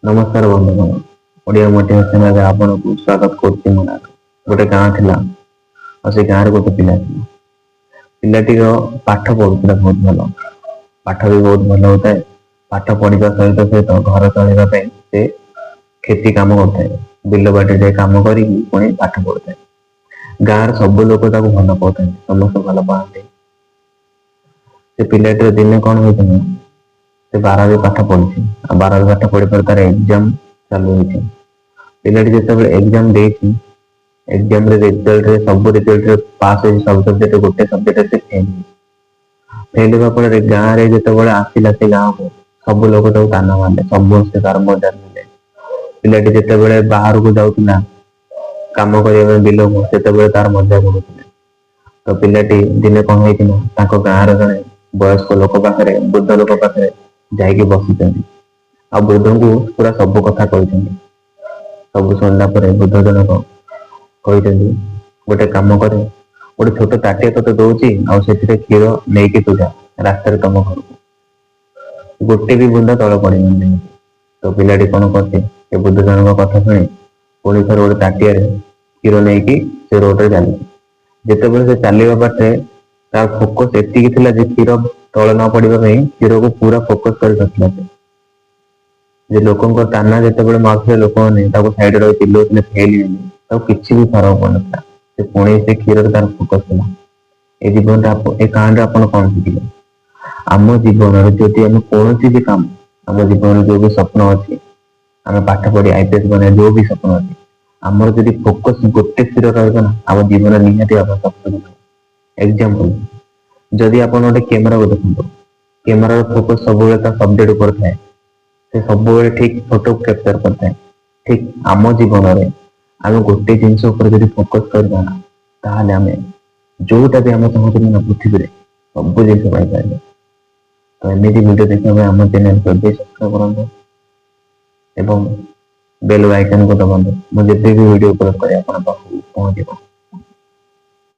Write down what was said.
नमस्कार बंधुगण ओडिया मोटिवेशन रे आपनको स्वागत करछि मोना गोटे गाँ थिला और से गाँ रे गोटे पिला थिला पिलाटी पाठ पढुଥିଲା बहुत भलो पाठ भी बहुत भलो होता है पाठ पढ़िबा सहित सहित घर चलैबा ପାଇଁ से खेती काम करता है बिल बाटे जाए काम करी पुणी पाठ पढ़ता है गाँव सब लोग ताको भल पाते समस्त भल पाते से पिलाटी दिने कौन होता से 12 पाठ पढ़ी 12 पाठ पढ़ी पर तार एग्जाम चालू होती पिलाटी जो एग्जाम देती एग्जाम रिजल्ट सब रिजल्ट पास हो सब सब्जेक्ट गोटे सब्जेक्ट से फेल होगा पर गाँव में जो आसला से गाँव को सब लोग ताना मारे समस्ते तार मजा मिले पिलाटी जिते बाहर को जाऊला कम करने बिल को से तार मजा पड़ुला तो पिलाटी दिने कौन होता गाँव जड़े वयस्क लोक पाखे वृद्ध लोक पाखे जाइए बसी आ बुद्ध को पूरा सब कथा सब सुनला बुद्ध जनक गोटे कम करे गोटे छोट ताटिया तो दौची आते क्षीर नहीं तू जा रास्तार तुम घर को गोटे भी बुंदा तल पड़ तो पिलाटी कौन करते बुद्ध जनक कथा शुणी पुणी थर गोटे ताटिया क्षीर नहीं से रोड चली जिते से चलवा बाटे तार फोकस एति क्षीर तल न पड़ा क्षीर को पूरा फोकस कर लोक ताना जिते मारे लोक मैंने सैड रही चिल्लाते फेल किसी भी फरक पड़ता से पुणी से क्षीर तार फोकस था ये जीवन ए कहानी आप कौन शिखिले आम जीवन जदि आम कौन भी कम आम जीवन जो भी स्वप्न अच्छी आम पाठ पढ़ी आईपीएस बने जो भी स्वप्न अच्छी आमर जदि फोकस गोटे स्थिर रहा आम जीवन निहाती आप सफल एग्जांपल जदि आप गोटे कैमेरा को देखो कैमेरा फोकस सब सब्जेक्ट उपर थाए से सब ठीक फोटो कैप्चर करता है ठीक आम जीवन में आम गोटे जिनस फोकस करना जोटा भी आम चाहूँ पृथ्वी सब जिन पाइपर तो एमती वीडियो देखा आम चैनल जल्दी सब्सक्राइब करूँ बेल आइकन को दबातु मुझे भी वीडियो अपलोड कर पहुंच।